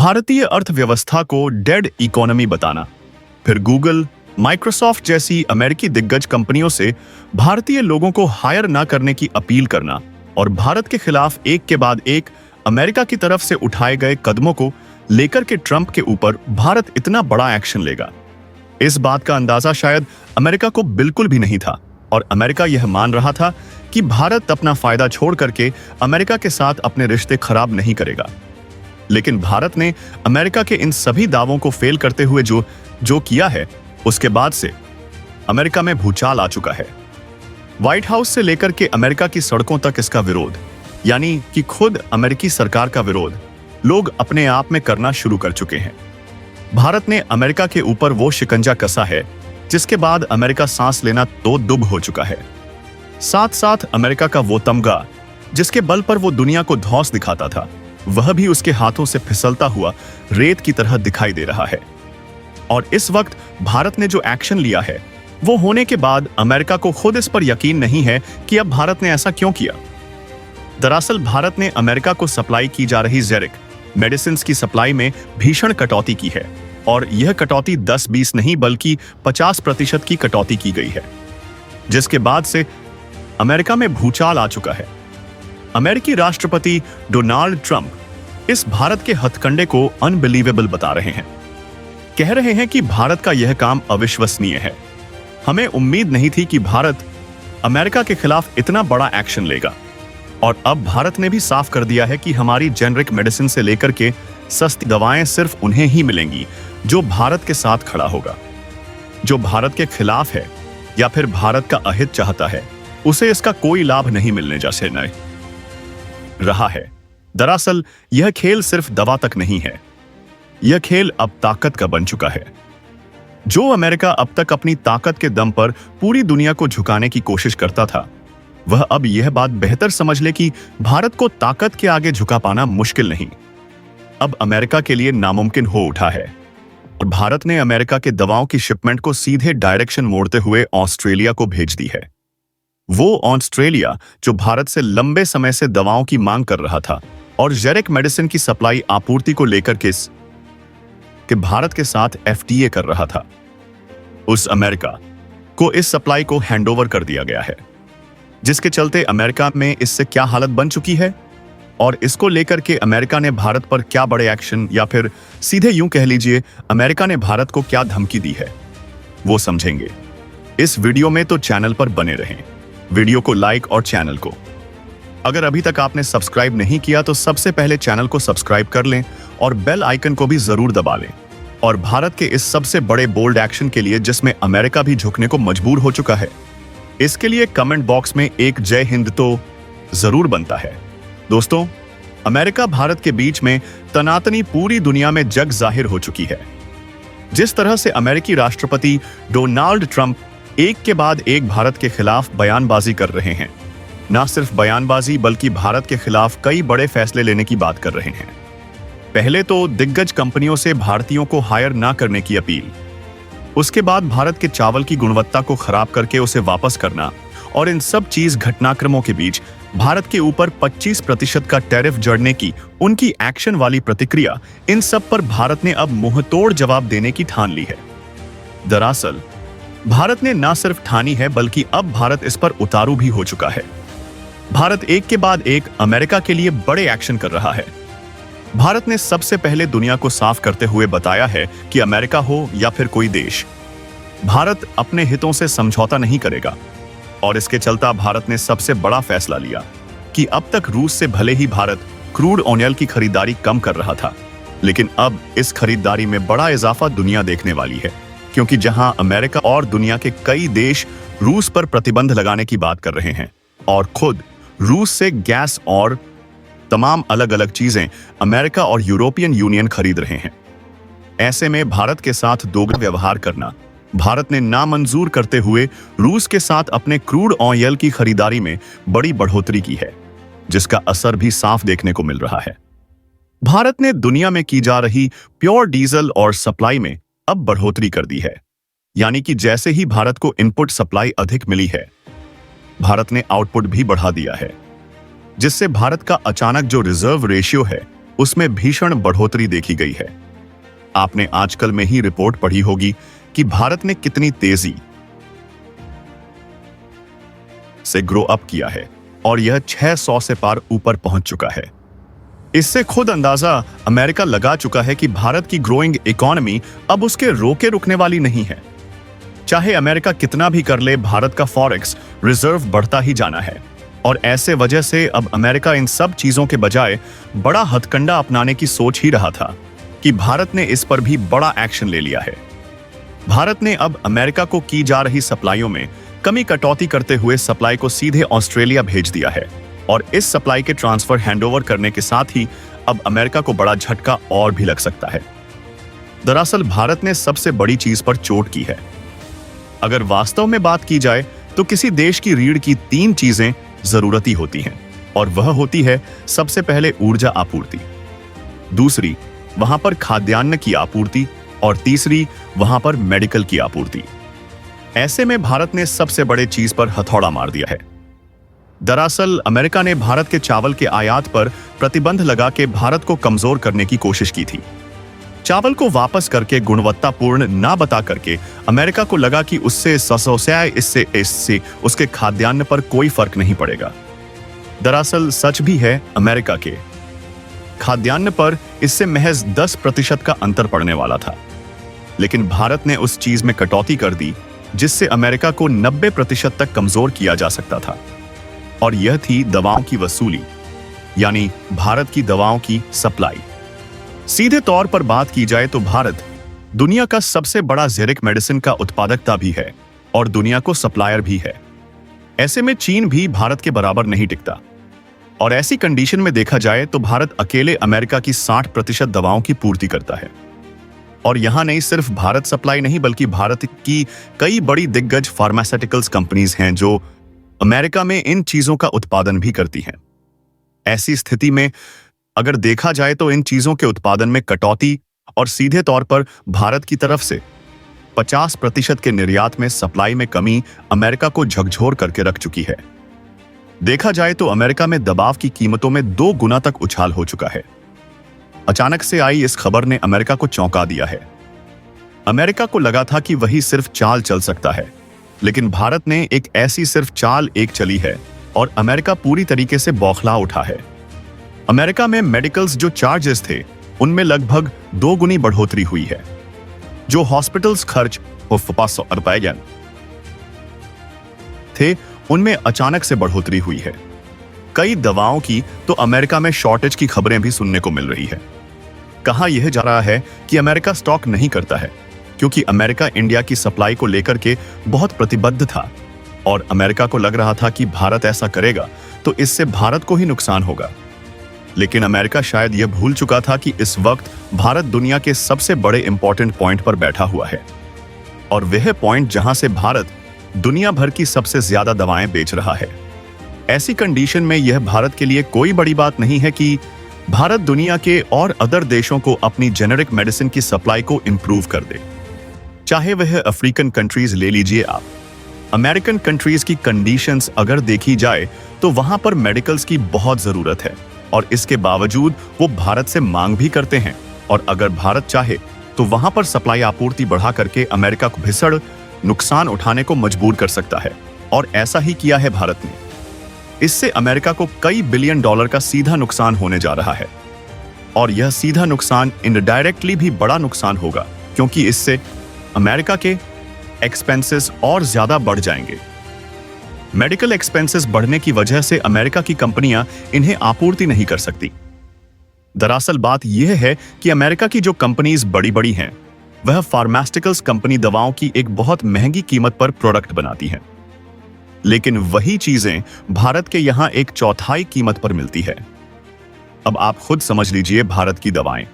भारतीय अर्थव्यवस्था को डेड इकोनॉमी बताना, फिर गूगल, माइक्रोसॉफ्ट जैसी अमेरिकी दिग्गज कंपनियों से भारतीय लोगों को हायर ना करने की अपील करना और भारत के खिलाफ एक के बाद एक अमेरिका की तरफ से उठाए गए कदमों को लेकर के ट्रंप के ऊपर भारत इतना बड़ा एक्शन लेगा, इस बात का अंदाजा शायद अमेरिका को बिल्कुल भी नहीं था और अमेरिका यह मान रहा था कि भारत अपना फायदा छोड़ करके अमेरिका के साथ अपने रिश्ते खराब नहीं करेगा। लेकिन भारत ने अमेरिका के इन सभी दावों को फेल करते हुए जो किया है, उसके बाद से अमेरिका में भूचाल आ चुका है। व्हाइट हाउस से लेकर के अमेरिका की सड़कों तक इसका विरोध, यानी कि खुद अमेरिकी सरकार का विरोध लोग अपने आप में करना शुरू कर चुके हैं। भारत ने अमेरिका के ऊपर वो शिकंजा कसा है जिसके बाद अमेरिका सांस लेना तो दुब हो चुका है। साथ साथ अमेरिका का वो तमगा जिसके बल पर वो दुनिया को धौंस दिखाता था, वह भी उसके हाथों से फिसलता हुआ रेत की तरह दिखाई दे रहा है। और इस वक्त भारत ने जो एक्शन लिया है, वो होने के बाद अमेरिका को खुद इस पर यकीन नहीं है कि अब भारत ने ऐसा क्यों किया। दरअसल भारत ने अमेरिका को सप्लाई की जा रही जेरिक मेडिसिन की सप्लाई में भीषण कटौती की है और यह कटौती 10-20 नहीं बल्कि 50% की कटौती की गई है, जिसके बाद से अमेरिका में भूचाल आ चुका है। अमेरिकी राष्ट्रपति डोनाल्ड ट्रंप इस भारत के हथकंडे को अनबिलीवेबल बता रहे हैं। कह रहे हैं कि भारत का यह काम अविश्वसनीय है। हमें उम्मीद नहीं थी कि भारत अमेरिका के खिलाफ इतना बड़ा एक्शन लेगा। और अब भारत ने भी साफ कर दिया है कि हमारी जेनरिक मेडिसिन से लेकर के सस्ती दवाएं सिर्फ उन्हें ही मिलेंगी जो भारत के साथ खड़ा होगा। जो भारत के खिलाफ है या फिर भारत का अहित चाहता है, उसे इसका कोई लाभ नहीं मिलने जैसे न रहा है। दरअसल यह खेल सिर्फ दवा तक नहीं है, यह खेल अब ताकत का बन चुका है। जो अमेरिका अब तक अपनी ताकत के दम पर पूरी दुनिया को झुकाने की कोशिश करता था, वह अब यह बात बेहतर समझ ले कि भारत को ताकत के आगे झुका पाना मुश्किल नहीं, अब अमेरिका के लिए नामुमकिन हो उठा है। और भारत ने अमेरिका के दवाओं की शिपमेंट को सीधे डायरेक्शन मोड़ते हुए ऑस्ट्रेलिया को भेज दी है। वो ऑस्ट्रेलिया जो भारत से लंबे समय से दवाओं की मांग कर रहा था और जेरिक मेडिसिन की सप्लाई आपूर्ति को लेकर के भारत के साथ एफटीए कर रहा था, उस अमेरिका को इस सप्लाई को हैंडओवर कर दिया गया है, जिसके चलते अमेरिका में इससे क्या हालत बन चुकी है और इसको लेकर के अमेरिका ने भारत पर क्या बड़े एक्शन, या फिर सीधे यूं कह लीजिए अमेरिका ने भारत को क्या धमकी दी है, वो समझेंगे इस वीडियो में। तो चैनल पर बने रहें, वीडियो को लाइक और चैनल को अगर अभी तक आपने सब्सक्राइब नहीं किया तो सबसे पहले चैनल को सब्सक्राइब कर लें और बेल आइकन को भी जरूर दबा लें। और भारत के इस सबसे बड़े बोल्ड एक्शन के लिए जिसमें अमेरिका भी झुकने को मजबूर हो चुका है, इसके लिए कमेंट बॉक्स में एक जय हिंद तो जरूर बनता है। दोस्तों, अमेरिका भारत के बीच में तनातनी पूरी दुनिया में जग जाहिर हो चुकी है। जिस तरह से अमेरिकी राष्ट्रपति डोनाल्ड ट्रंप एक के बाद एक भारत के खिलाफ बयानबाजी कर रहे हैं, न सिर्फ बयानबाजी बल्कि भारत के खिलाफ कई बड़े फैसले लेने की बात कर रहे हैं। पहले तो दिग्गज कंपनियों से भारतीयों को हायर ना करने की अपील, उसके बाद भारत के चावल की गुणवत्ता को खराब करके उसे वापस करना, और इन सब चीज घटनाक्रमों के बीच भारत के ऊपर 25% का टैरिफ जड़ने की उनकी एक्शन वाली प्रतिक्रिया, इन सब पर भारत ने अब मुंहतोड़ जवाब देने की ठान ली है। दरअसल भारत ने न सिर्फ ठानी है बल्कि अब भारत इस पर उतारू भी हो चुका है। भारत एक के बाद एक अमेरिका के लिए बड़े एक्शन कर रहा है। भारत ने सबसे पहले दुनिया को साफ करते हुए बताया है कि अमेरिका हो या फिर कोई देश, भारत अपने हितों से समझौता नहीं करेगा। और इसके चलता भारत ने सबसे बड़ा फैसला लिया कि अब तक रूस से भले ही भारत क्रूड ऑयल की खरीदारी कम कर रहा था, लेकिन अब इस खरीदारी में बड़ा इजाफा दुनिया देखने वाली है, क्योंकि जहां अमेरिका और दुनिया के कई देश रूस पर प्रतिबंध लगाने की बात कर रहे हैं और खुद रूस से गैस और तमाम अलग अलग चीजें अमेरिका और यूरोपियन यूनियन खरीद रहे हैं। ऐसे में भारत के साथ दोगला व्यवहार करना भारत ने नामंजूर करते हुए रूस के साथ अपने क्रूड ऑयल की खरीदारी में बड़ी बढ़ोतरी की है, जिसका असर भी साफ देखने को मिल रहा है। भारत ने दुनिया में की जा रही प्योर डीजल और सप्लाई में अब बढ़ोतरी कर दी है, यानी कि जैसे ही भारत को इनपुट सप्लाई अधिक मिली है, भारत ने आउटपुट भी बढ़ा दिया है, जिससे भारत का अचानक जो रिजर्व रेशियो है उसमें भीषण बढ़ोतरी देखी गई है। आपने आजकल में ही रिपोर्ट पढ़ी होगी कि भारत ने कितनी तेजी से ग्रो अप किया है और यह 600 से पार ऊपर पहुंच चुका है। इससे खुद अंदाजा अमेरिका लगा चुका है कि भारत की ग्रोइंग इकोनॉमी अब उसके रोके रुकने वाली नहीं है। चाहे अमेरिका कितना भी कर ले, भारत का फॉरेक्स रिजर्व बढ़ता ही जाना है और ऐसे वजह से अब अमेरिका इन सब चीजों के बजाय बड़ा हथकंडा अपनाने की सोच ही रहा था कि भारत ने इस पर भी बड़ा एक्शन ले लिया है। भारत ने अब अमेरिका को की जा रही सप्लाइयों में कमी कटौती करते हुए सप्लाई को सीधे ऑस्ट्रेलिया भेज दिया है और इस सप्लाई के ट्रांसफर हैंडओवर करने के साथ ही अब अमेरिका को बड़ा झटका और भी लग सकता है। दरअसल भारत ने सबसे बड़ी चीज पर चोट की है। अगर वास्तव में बात की जाए तो किसी देश की रीढ़ की 3 चीजें जरूरती होती हैं और वह होती है सबसे पहले ऊर्जा आपूर्ति, दूसरी वहां पर खाद्यान्न की आपूर्ति और तीसरी वहां पर मेडिकल की आपूर्ति। ऐसे में भारत ने सबसे बड़े चीज पर हथौड़ा मार दिया है। दरअसल अमेरिका ने भारत के चावल के आयात पर प्रतिबंध लगा के भारत को कमजोर करने की कोशिश की थी। चावल को वापस करके गुणवत्तापूर्ण ना बता करके अमेरिका को लगा कि उससे इससे उसके खाद्यान्न पर कोई फर्क नहीं पड़ेगा। दरअसल सच भी है, अमेरिका के खाद्यान्न पर इससे महज 10% का अंतर पड़ने वाला था, लेकिन भारत ने उस चीज में कटौती कर दी जिससे अमेरिका को 90% तक कमजोर किया जा सकता था और यह थी दवाओं की वसूली, यानी भारत की दवाओं की सप्लाई। सीधे तौर पर बात की जाए तो भारत दुनिया का सबसे बड़ा जेरिक मेडिसिन का उत्पादकता भी है और दुनिया को सप्लायर भी है। ऐसे में चीन भी भारत के बराबर नहीं टिकता और ऐसी कंडीशन में देखा जाए तो भारत अकेले अमेरिका की 60% दवाओं की पूर्ति करता है। और यहां नहीं सिर्फ भारत सप्लाई नहीं, बल्कि भारत की कई बड़ी दिग्गज फार्मास्यूटिकल्स कंपनीज हैं जो अमेरिका में इन चीजों का उत्पादन भी करती हैं। ऐसी स्थिति में अगर देखा जाए तो इन चीजों के उत्पादन में कटौती और सीधे तौर पर भारत की तरफ से 50% के निर्यात में सप्लाई में कमी अमेरिका को झकझोर करके रख चुकी है। देखा जाए तो अमेरिका में दबाव की कीमतों में 2 गुना तक उछाल हो चुका है। अचानक से आई इस खबर ने अमेरिका को चौंका दिया है। अमेरिका को लगा था कि वही सिर्फ चाल चल सकता है, लेकिन भारत ने एक ऐसी सिर्फ चाल एक चली है और अमेरिका पूरी तरीके से बौखला उठा है। अमेरिका में मेडिकल्स जो चार्जेस थे उनमें लगभग 2 गुनी बढ़ोतरी हुई है। जो हॉस्पिटल्स खर्च 500 रुपए थे उनमें अचानक से बढ़ोतरी हुई है। कई दवाओं की तो अमेरिका में शॉर्टेज की खबरें भी सुनने को मिल रही है। कहा यह जा रहा है कि अमेरिका स्टॉक नहीं करता है क्योंकि अमेरिका इंडिया की सप्लाई को लेकर के बहुत प्रतिबद्ध था और अमेरिका को लग रहा था कि भारत ऐसा करेगा तो इससे भारत को ही नुकसान होगा। लेकिन अमेरिका शायद यह भूल चुका था कि इस वक्त भारत दुनिया के सबसे बड़े इंपॉर्टेंट पॉइंट पर बैठा हुआ है और वह पॉइंट जहां से भारत दुनिया भर की सबसे ज्यादा दवाएं बेच रहा है। ऐसी कंडीशन में यह भारत के लिए कोई बड़ी बात नहीं है कि भारत दुनिया के और अदर देशों को अपनी जेनेरिक मेडिसिन की सप्लाई को इंप्रूव कर दे। चाहे वह अफ्रीकन कंट्रीज ले लीजिए आप, अमेरिकन कंट्रीज की कंडीशंस अगर देखी जाए तो वहां पर मेडिकल्स की बहुत जरूरत है और इसके बावजूद वो भारत से मांग भी करते हैं और अगर भारत चाहे तो वहां पर सप्लाई आपूर्ति बढ़ा करके अमेरिका को भीषण नुकसान उठाने को मजबूर कर सकता है और ऐसा ही किया है भारत ने। इससे अमेरिका को कई बिलियन डॉलर का सीधा नुकसान होने जा रहा है और यह सीधा नुकसान इनडायरेक्टली भी बड़ा नुकसान होगा क्योंकि इससे अमेरिका के एक्सपेंसेस और ज्यादा बढ़ जाएंगे। मेडिकल एक्सपेंसेस बढ़ने की वजह से अमेरिका की कंपनियां इन्हें आपूर्ति नहीं कर सकती। दरअसल बात यह है कि अमेरिका की जो कंपनीज बड़ी बड़ी हैं वह फार्मास्यूटिकल्स कंपनी दवाओं की एक बहुत महंगी कीमत पर प्रोडक्ट बनाती हैं, लेकिन वही चीजें भारत के यहां 1/4 कीमत पर मिलती है। अब आप खुद समझ लीजिए, भारत की दवाएं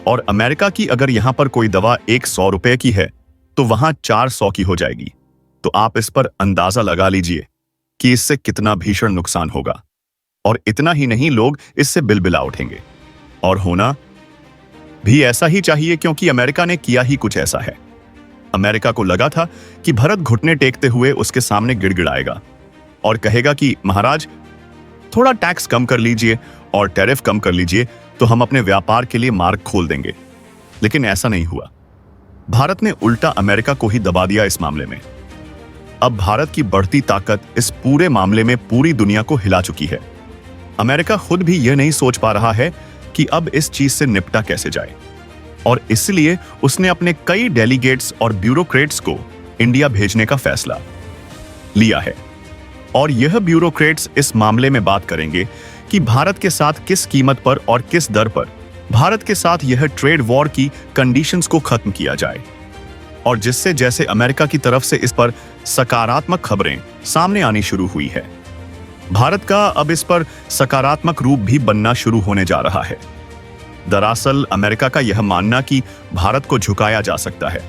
और अमेरिका की अगर यहां पर कोई दवा 100 रुपए की है तो वहां 400 की हो जाएगी। तो आप इस पर अंदाजा लगा लीजिए कि इससे कितना भीषण नुकसान होगा और इतना ही नहीं, लोग इससे बिलबिला उठेंगे और होना भी ऐसा ही चाहिए क्योंकि अमेरिका ने किया ही कुछ ऐसा है। अमेरिका को लगा था कि भारत घुटने टेकते हुए उसके सामने गिड़गिड़ाएगा और कहेगा कि महाराज थोड़ा टैक्स कम कर लीजिए और टैरिफ कम कर लीजिए, तो हम अपने व्यापार के लिए मार्ग खोल देंगे। लेकिन ऐसा नहीं हुआ। भारत ने उल्टा अमेरिका को ही दबा दिया इस मामले में। अब भारत की बढ़ती ताकत इस पूरे मामले में पूरी दुनिया को हिला चुकी है। अमेरिका खुद भी यह नहीं सोच पा रहा है कि अब इस चीज से निपटा कैसे जाए, और इसलिए उसने अपने कई डेलीगेट्स और ब्यूरोक्रेट्स को इंडिया भेजने का फैसला लिया है। और यह ब्यूरोक्रेट्स इस मामले में बात करेंगे कि भारत के साथ किस कीमत पर और किस दर पर भारत के साथ यह ट्रेड वॉर की कंडीशंस को खत्म किया जाए, और जिससे जैसे अमेरिका की तरफ से इस पर सकारात्मक खबरें सामने आनी शुरू हुई है, भारत का अब इस पर सकारात्मक रूप भी बनना शुरू होने जा रहा है। दरअसल अमेरिका का यह मानना कि भारत को झुकाया जा सकता है,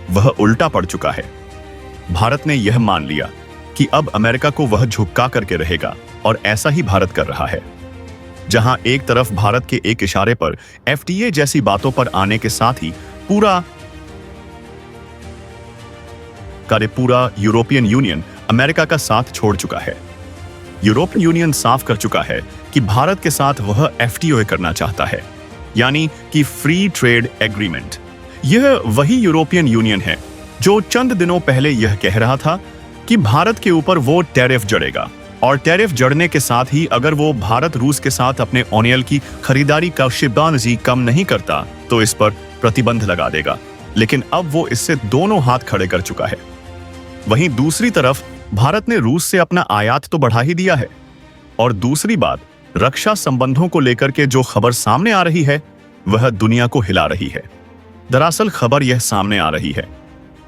वह उल्टा पड़ चुका है। भारत ने यह मान लिया कि अब अमेरिका को वह झुका करके रहेगा, और ऐसा ही भारत कर रहा है। जहां एक तरफ भारत के एक इशारे पर एफटीए जैसी बातों पर आने के साथ ही पूरा यूरोपियन यूनियन अमेरिका का साथ छोड़ चुका है। यूरोपियन यूनियन साफ कर चुका है कि भारत के साथ वह एफटीओ करना चाहता है, यानी कि फ्री ट्रेड एग्रीमेंट। यह वही यूरोपियन यूनियन है जो चंद दिनों पहले यह कह रहा था कि भारत के ऊपर वो टैरिफ जड़ेगा, और टैरिफ जड़ने के साथ ही अगर वो भारत रूस के साथ अपने ऑनियल की खरीदारी का शिबानजी कम नहीं करता तो इस पर प्रतिबंध लगा देगा। लेकिन अब वो इससे दोनों हाथ खड़े कर चुका है। वहीं दूसरी तरफ भारत ने रूस से अपना आयात तो बढ़ा ही दिया है, और दूसरी बात, रक्षा संबंधों को लेकर के जो खबर सामने आ रही है वह दुनिया को हिला रही है। दरअसल खबर यह सामने आ रही है,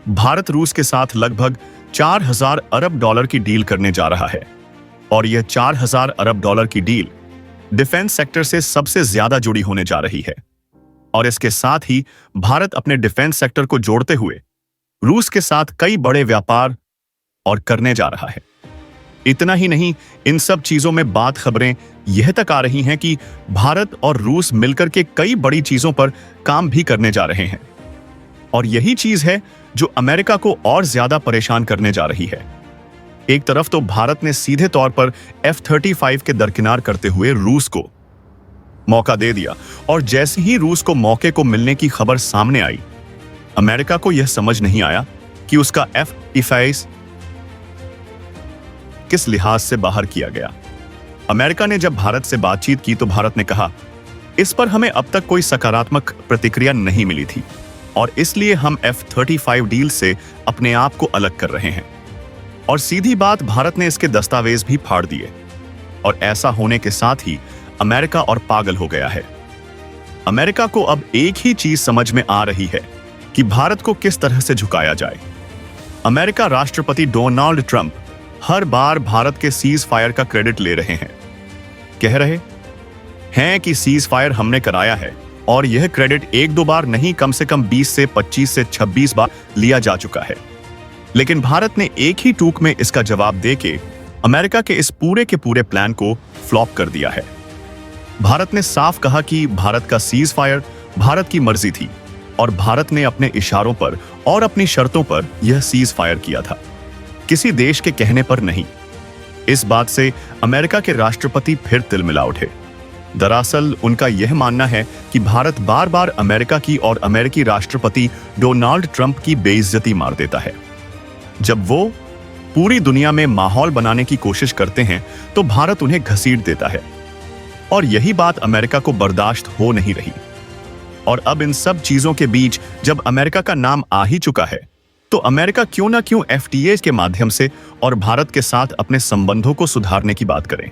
भारत रूस के साथ लगभग 4000 अरब डॉलर की डील करने जा रहा है, और यह 4000 अरब डॉलर की डील डिफेंस सेक्टर से सबसे ज्यादा जुड़ी होने जा रही है। और इसके साथ ही भारत अपने डिफेंस सेक्टर को जोड़ते हुए रूस के साथ कई बड़े व्यापार और करने जा रहा है। इतना ही नहीं, इन सब चीजों में बात खबरें यह तक आ रही हैं कि भारत और रूस मिलकर के कई बड़ी चीजों पर काम भी करने जा रहे हैं, और यही चीज है जो अमेरिका को और ज्यादा परेशान करने जा रही है। एक तरफ तो भारत ने सीधे तौर पर F-35 के दरकिनार करते हुए रूस को मौका दे दिया, और जैसे ही रूस को मौके को मिलने की खबर सामने आई, अमेरिका को यह समझ नहीं आया कि उसका F-35 किस लिहाज से बाहर किया गया। अमेरिका ने जब भारत से बातचीत की तो भारत ने कहा, इस पर हमें अब तक कोई सकारात्मक प्रतिक्रिया नहीं मिली थी, और इसलिए हम F-35 डील से अपने आप को अलग कर रहे हैं। और सीधी बात, भारत ने इसके दस्तावेज भी फाड़ दिए, और ऐसा होने के साथ ही अमेरिका और पागल हो गया है। अमेरिका को अब एक ही चीज समझ में आ रही है कि भारत को किस तरह से झुकाया जाए। अमेरिका राष्ट्रपति डोनाल्ड ट्रंप हर बार भारत के सीज फायर का क्रेडिट ले रहे हैं, कह रहे हैं कि सीज फायर हमने कराया है, और यह क्रेडिट एक दो बार नहीं, कम से कम 20 से 25 से 26 बार लिया जा चुका है। लेकिन भारत ने एक ही टूक में इसका जवाब देके अमेरिका के इस पूरे के पूरे प्लान को फ्लॉप कर दिया है। भारत ने साफ कहा कि भारत का सीज फायर भारत की मर्जी थी, और भारत ने अपने इशारों पर और अपनी शर्तों पर यह सीज फायर किया था, किसी देश के कहने पर नहीं। इस बात से अमेरिका के राष्ट्रपति फिर तिलमिला उठे। दरअसल उनका यह मानना है कि भारत बार बार अमेरिका की और अमेरिकी राष्ट्रपति डोनाल्ड ट्रंप की बेइज्जती मार देता है। जब वो पूरी दुनिया में माहौल बनाने की कोशिश करते हैं तो भारत उन्हें घसीट देता है, और यही बात अमेरिका को बर्दाश्त हो नहीं रही। और अब इन सब चीजों के बीच जब अमेरिका का नाम आ ही चुका है, तो अमेरिका क्यों ना क्यों एफटीए के माध्यम से और भारत के साथ अपने संबंधों को सुधारने की बात करें।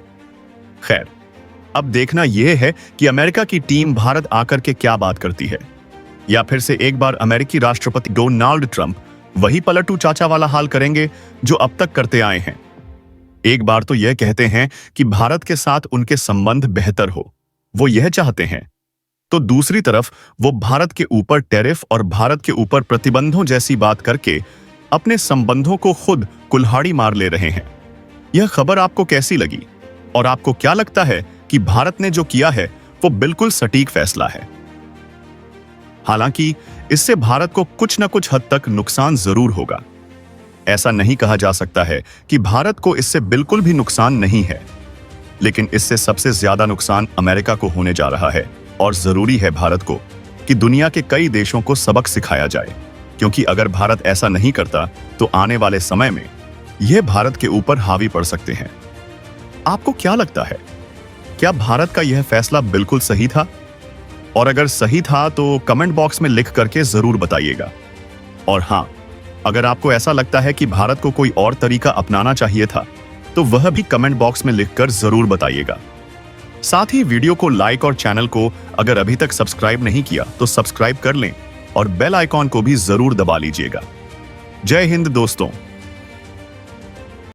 खैर, अब देखना यह है कि अमेरिका की टीम भारत आकर के क्या बात करती है, या फिर से एक बार अमेरिकी राष्ट्रपति डोनाल्ड ट्रंप वही पलटू चाचा वाला हाल करेंगे जो अब तक करते आए हैं। एक बार तो यह कहते हैं कि भारत के साथ उनके संबंध बेहतर हो, वो यह चाहते हैं, तो दूसरी तरफ वो भारत के ऊपर टैरिफ और भारत के ऊपर प्रतिबंधों जैसी बात करके अपने संबंधों को खुद कुल्हाड़ी मार ले रहे हैं। यह खबर आपको कैसी लगी, और आपको क्या लगता है कि भारत ने जो किया है वो बिल्कुल सटीक फैसला है? हालांकि इससे भारत को कुछ न कुछ हद तक नुकसान जरूर होगा। ऐसा नहीं कहा जा सकता है कि भारत को इससे बिल्कुल भी नुकसान नहीं है। लेकिन इससे सबसे ज्यादा नुकसान अमेरिका को होने जा रहा है और जरूरी है भारत को कि दुनिया के कई देशों को सबक सिखाया जाए, क्योंकि अगर भारत ऐसा नहीं करता तो आने वाले समय में यह भारत के ऊपर हावी पड़ सकते हैं। आपको क्या लगता है, क्या भारत का यह फैसला बिल्कुल सही था? और अगर सही था तो कमेंट बॉक्स में लिख करके जरूर बताइएगा। और हां, अगर आपको ऐसा लगता है कि भारत को कोई और तरीका अपनाना चाहिए था तो वह भी कमेंट बॉक्स में लिखकर जरूर बताइएगा। साथ ही वीडियो को लाइक और चैनल को अगर अभी तक सब्सक्राइब नहीं किया तो सब्सक्राइब कर लें और बेल आइकॉन को भी जरूर दबा लीजिएगा। जय हिंद दोस्तों।